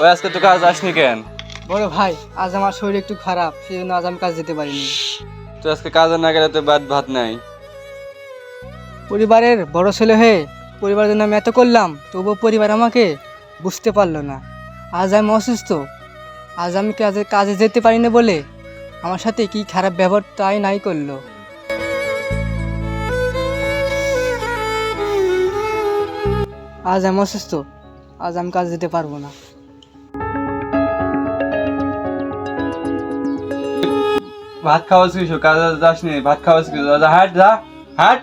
ওই আজকে তো কাজ আসনি কেন? বড় ভাই, আজ আমার শরীর একটু খারাপ, সেই জন্য আজ আমি কাজ যেতে পারিনি। তুই আজকে কাজে না গেলে তো ভাত নাই। পরিবারের বড় ছেলে হয়ে পরিবারের জন্য আমি এত করলাম, তবুও পরিবার আমাকে বুঝতে পারলো না। আজ আমি অসুস্থ, আজ আমি কাজে যেতে পারিনি বলে আমার সাথে কি খারাপ ব্যবহার তাই নাই করলো। আজ আমি অসুস্থ, আজ আমি কাজে যেতে পারবো না। ভাত খাওয়াস কিছু, কাজে যাসনি, ভাত খাওয়াস কিছু, যা হাট, যা হাট।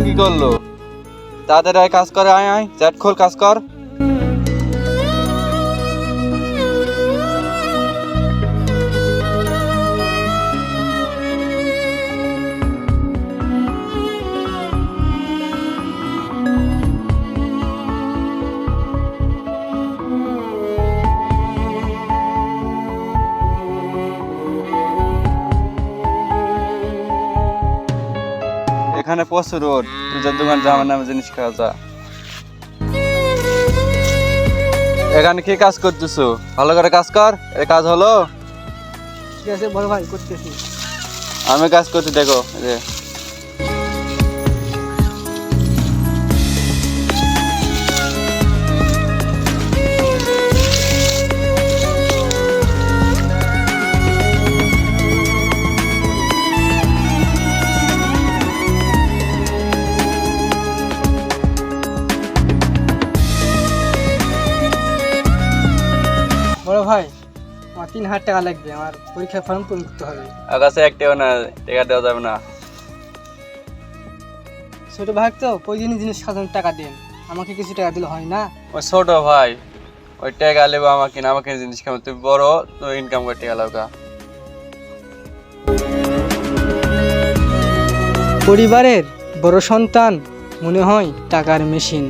কি করলো? তাড়াতাড়ি কাজ করে, আয় আয়, চ্যাট খোল, কাজ কর। এখানে প্রচুর রোড, তুই যার দোকান যা, আমার নামে জিনিস খাওয়া যা। এখানে কি কাজ করতেছো? ভালো করে কাজ কর। এই কাজ হলো? ঠিক আছে বড় ভাই, করতেছি। আমি কাজ করতে দেখো যে বড় ভাই, আমার 3,000 টাকা লাগবে, আমার পরীক্ষার ফর্ম পূরণ করতে হবে। আকাশে একটাও না, টাকা দেওয়া যাবে না। ছোট ভাই তো প্রতিদিনই জিনিস খাওয়ার টাকা দেন, আমাকে কিছু টাকা দিলে হয় না? ওই ছোট ভাই, ওই টাকা নেবো আমাকে না, আমাকে জিনিস খাবো। তুই বড়, তুই ইনকাম করে টাকা লাগা। পরিবারের বড় সন্তান মনে হয় টাকার মেশিন।